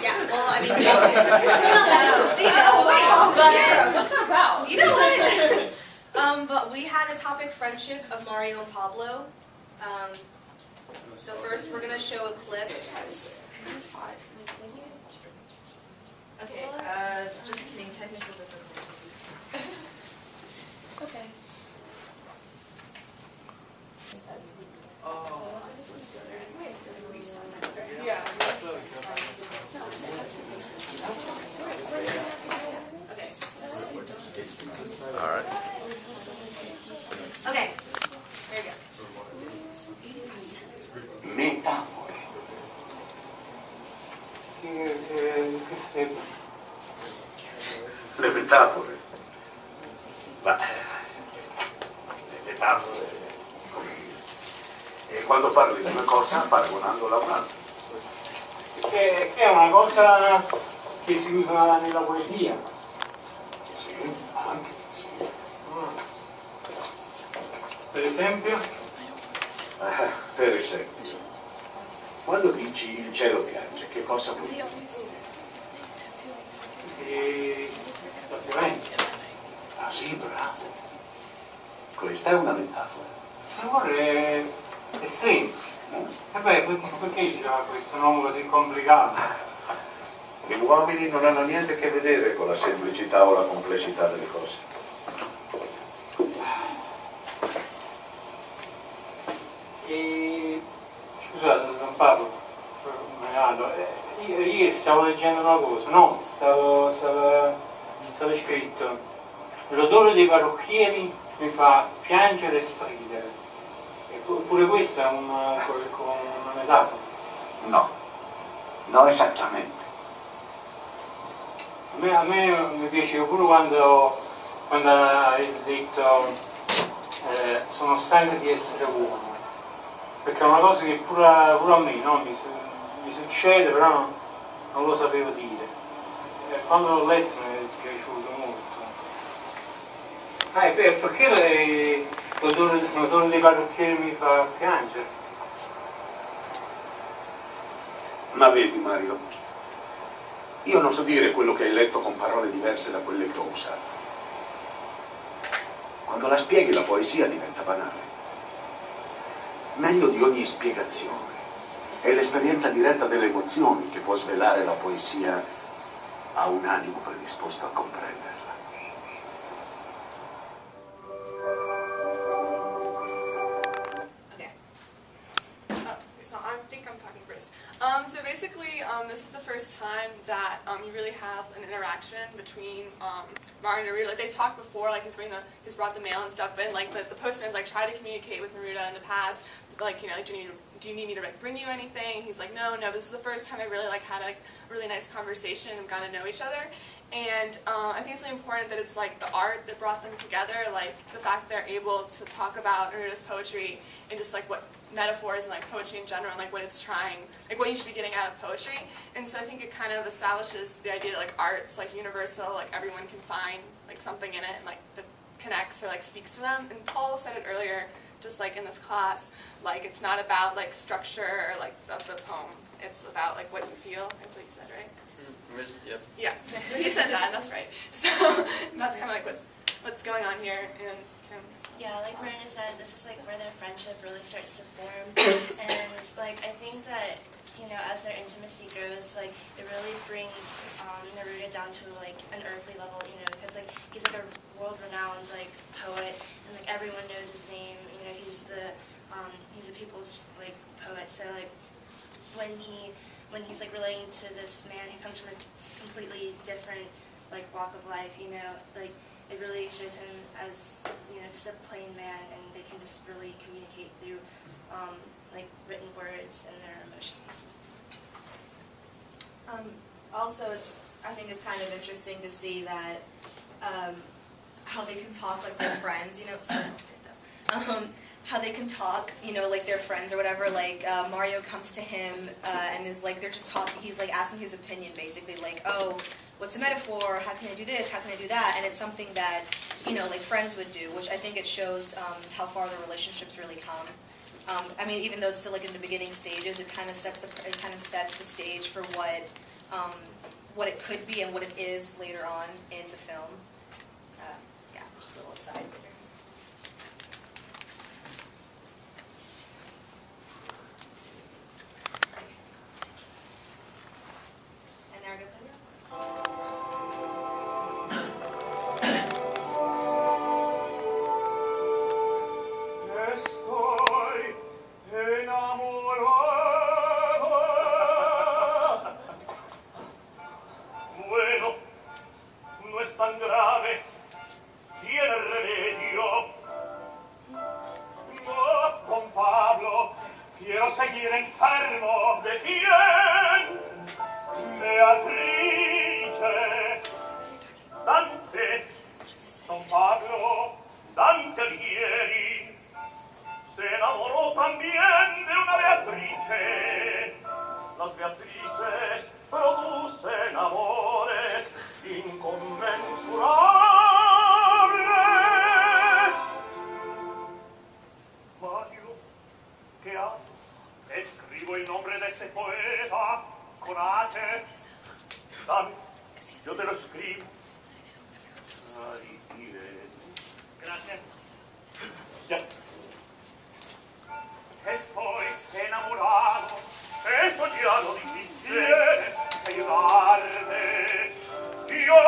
Yeah, well, I mean, Postino, but what's that about? you know what? But we had the topic friendship of Mario and Pablo. So first we're gonna show a clip. Okay, just kidding, technical difficulties. It's okay. Yeah. Okay. All right. Okay. There you go. Metafore. Le metafore. Ma le metafore. E quando parli di una cosa paragonandola a un'altra. Che è una cosa che si usa nella poesia. Sì, anche. Per esempio? Per esempio, quando dici il cielo piange, che cosa vuol dire? Che sta piovendo. Ah sì, bravo. Questa è una metafora. L'amore è semplice. E beh, perché ci dà questo nome così complicato? Gli uomini non hanno niente a che vedere con la semplicità o la complessità delle cose. E scusate, San Pablo, io stavo leggendo una cosa, no? Stava scritto: l'odore dei parrucchieri mi fa piangere e stridere. Eppure questa è una metafora. No, non esattamente. A me mi piaceva pure quando hai detto sono stanco di essere uomo, perché è una cosa che pure a me, no? mi succede, però non lo sapevo dire. E quando l'ho letto mi è piaciuto molto. Perché l'odore dei parrucchieri mi fa piangere? Ma vedi, Mario, io non so dire quello che hai letto con parole diverse da quelle che ho usato. Quando la spieghi la poesia diventa banale. Meglio di ogni spiegazione è l'esperienza diretta delle emozioni che può svelare la poesia a un animo predisposto a comprenderla. So basically, this is the first time that you really have an interaction between Mario and Neruda. Like they talked before, like he's brought the mail and stuff, and like the postman's like tried to communicate with Neruda in the past, like do you need me to like bring you anything? He's like no. This is the first time they really like had a really nice conversation and got to know each other. And I think it's really important that it's like the art that brought them together, like the fact they're able to talk about Neruda's poetry and just like what metaphors and like poetry in general and like what it's trying, like what you should be getting out of poetry. And so I think it kind of establishes the idea that like art's like universal, like everyone can find like something in it and like that connects or like speaks to them. And Paul said it earlier, just like in this class, like it's not about like structure or like of the poem, it's about like what you feel. That's what you said, right? Yep. Yeah, so he said that, and that's right. So that's kind of like what's going on here. And Kim. Yeah, like Miranda said, this is like where their friendship really starts to form, and like I think that as their intimacy grows, like it really brings Neruda down to like an earthly level, because like he's like a world-renowned like poet, and like everyone knows his name. He's the people's like poet. So like when he's like relating to this man who comes from a completely different like walk of life, like it really shows him as just a plain man, and they can just really communicate through like written words and their emotions. Also, I think it's kind of interesting to see that how they can talk like they're friends. How they can talk, like they're friends or whatever. Like Mario comes to him and is like they're just talking. He's like asking his opinion, basically, like, oh, what's a metaphor? How can I do this? How can I do that? And it's something that like friends would do, which I think it shows how far the relationships really come. I mean, even though it's still like in the beginning stages, it kind of sets the stage for what it could be and what it is later on in the film. Yeah, just a little aside. And there I go. Estoy enamorado. Bueno, no es tan grave, tiene remedio. No, con Pablo, quiero seguir enfermo. ¿De quién? Beatrice, Dante, Don Pablo, Dante Alighieri, se enamoró también de una Beatrice. Las Beatrices producen amores inconmensurables. Mario, ¿qué haces? Escribo el nombre de ese poeta con H. Dame, yo te lo escribo. Ay, bien. Gracias. Ya. Estoy enamorado, eso ya lo dijiste. Tienes que ayudarme. Yo,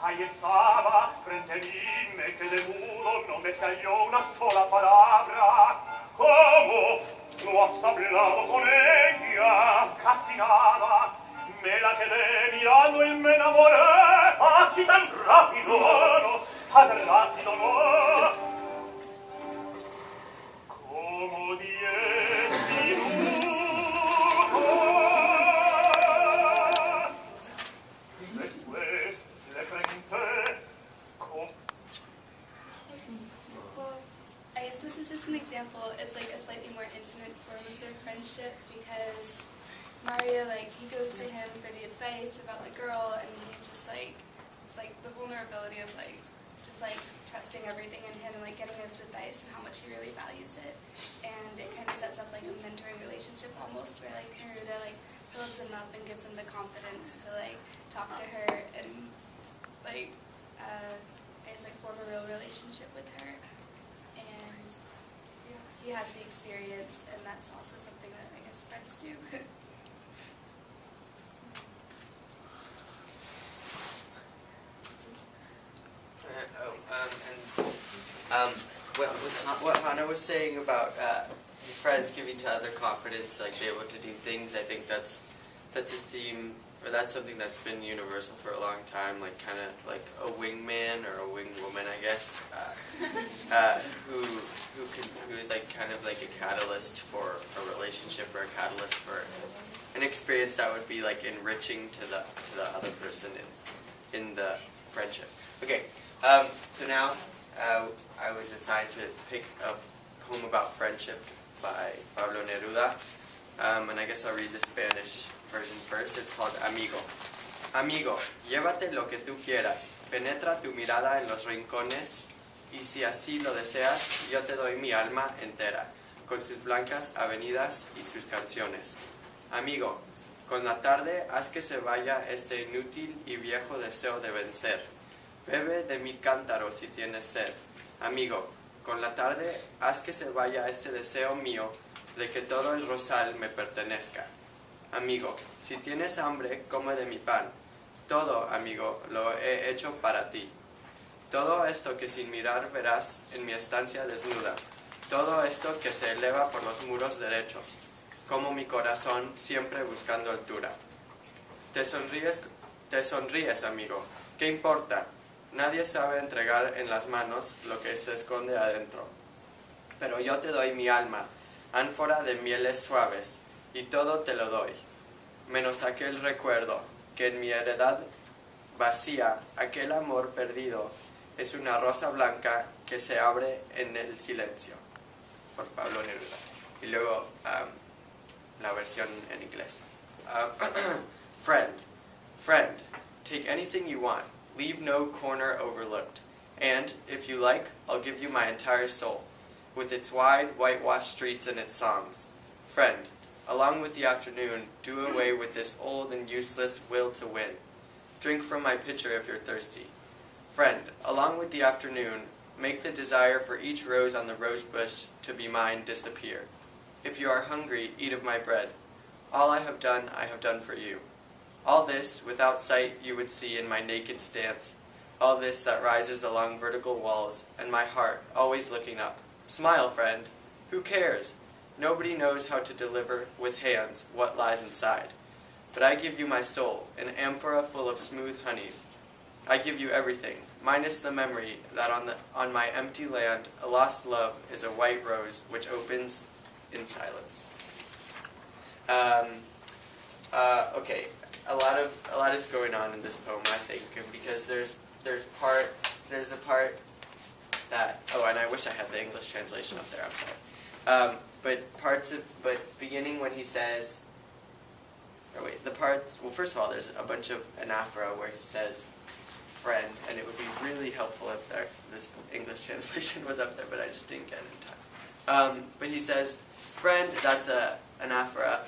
ahí estaba, frente a mí, me quedé mudo, no me salió una sola palabra. ¿Cómo no has hablado con ella? Casi nada. Me la quedé mirando y me enamoré. Así tan rápido, no, tan rápido no. Como 10 minutos. Después le pregunté cómo. Well, I guess this is just an example. It's like a slightly more intimate form of their friendship because Mario, like, he goes to him for the advice about the girl, and he just like the vulnerability of just trusting everything in him and getting his advice and how much he really values it. And it kind of sets up a mentoring relationship almost, where Neruda builds him up and gives him the confidence to talk to her and I guess form a real relationship with her. And he has the experience, and that's also something that I guess friends do. What Hannah was saying about friends giving each other confidence, be able to do things, I think that's a theme, or that's something that's been universal for a long time, kind of like a wingman or a wing woman, I guess, who is kind of like a catalyst for a relationship or a catalyst for an experience that would be enriching to the other person in the friendship. Okay, so now I was assigned to pick a poem about friendship by Pablo Neruda, and I guess I'll read the Spanish version first. It's called Amigo. Amigo, llévate lo que tú quieras, penetra tu mirada en los rincones, y si así lo deseas, yo te doy mi alma entera, con sus blancas avenidas y sus canciones. Amigo, con la tarde haz que se vaya este inútil y viejo deseo de vencer. Bebe de mi cántaro si tienes sed. Amigo, con la tarde haz que se vaya este deseo mío de que todo el rosal me pertenezca. Amigo, si tienes hambre, come de mi pan. Todo, amigo, lo he hecho para ti. Todo esto que sin mirar verás en mi estancia desnuda. Todo esto que se eleva por los muros derechos, como mi corazón siempre buscando altura. Te sonríes, amigo. ¿Qué importa? Nadie sabe entregar en las manos lo que se esconde adentro. Pero yo te doy mi alma, ánfora de mieles suaves, y todo te lo doy, menos aquel recuerdo que en mi heredad vacía, aquel amor perdido, es una rosa blanca que se abre en el silencio. Por Pablo Neruda. Y luego la versión en inglés. Friend, take anything you want. Leave no corner overlooked. And, if you like, I'll give you my entire soul. with its wide, whitewashed streets and its songs. Friend, along with the afternoon, do away with this old and useless will to win. Drink from my pitcher if you're thirsty. Friend, along with the afternoon, make the desire for each rose on the rose bush to be mine disappear. If you are hungry, eat of my bread. All I have done for you. All this, without sight, you would see in my naked stance. All this that rises along vertical walls, and my heart, always looking up. Smile, friend. Who cares? Nobody knows how to deliver with hands what lies inside. But I give you my soul, an amphora full of smooth honeys. I give you everything, minus the memory that on my empty land a lost love is a white rose which opens in silence. Okay, a lot is going on in this poem, I think, because there's a part that, and I wish I had the English translation up there, I'm sorry. But beginning when he says, well, first of all, there's a bunch of anaphora where he says friend, and it would be really helpful if this English translation was up there, but I just didn't get it in time. But he says, friend, that's a anaphora,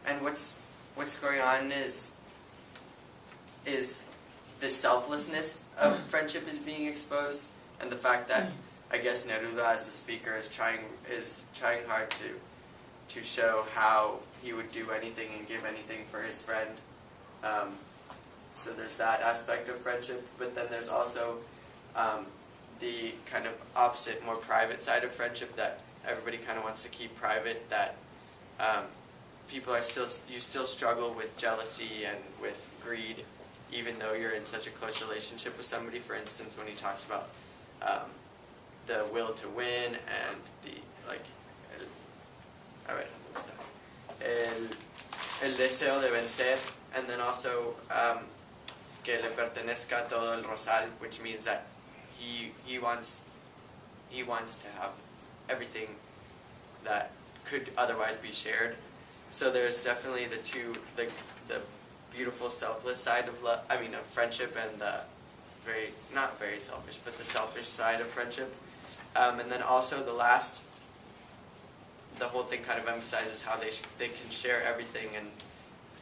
and what's going on is the selflessness of friendship is being exposed, and the fact that I guess Neruda as the speaker is trying hard to show how he would do anything and give anything for his friend. So there's that aspect of friendship, but then there's also the kind of opposite, more private side of friendship that everybody kind of wants to keep private, that you still struggle with jealousy and with greed, even though you're in such a close relationship with somebody. For instance, when he talks about the will to win and el deseo de vencer, and then also que le pertenezca todo el rosal, which means that he wants to have everything that could otherwise be shared. So there's definitely the beautiful selfless side of love, of friendship, and the not very selfish, but the selfish side of friendship. And then also the whole thing kind of emphasizes how they can share everything and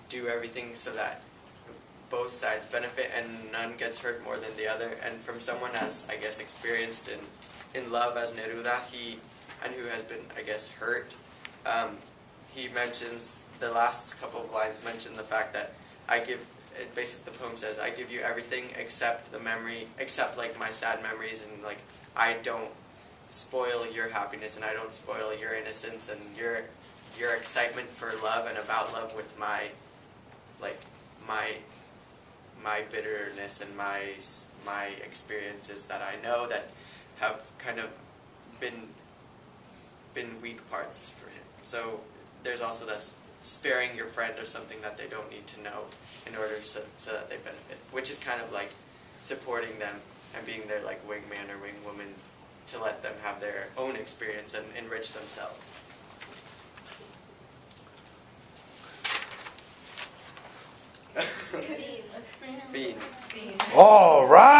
do everything so that both sides benefit and none gets hurt more than the other. And from someone as, I guess, experienced in love as Neruda, and who has been, I guess, hurt, he mentions, the last couple of lines mention the fact that basically the poem says, I give you everything except the memory, except like my sad memories, and like I don't spoil your happiness and I don't spoil your innocence and your excitement for love and about love with my bitterness and my experiences that I know that have kind of been weak parts for him. So there's also this sparing your friend of something that they don't need to know in order so that they benefit, which is kind of like supporting them and being their like wingman or wingwoman to let them have their own experience and enrich themselves. Bean. Bean. All right.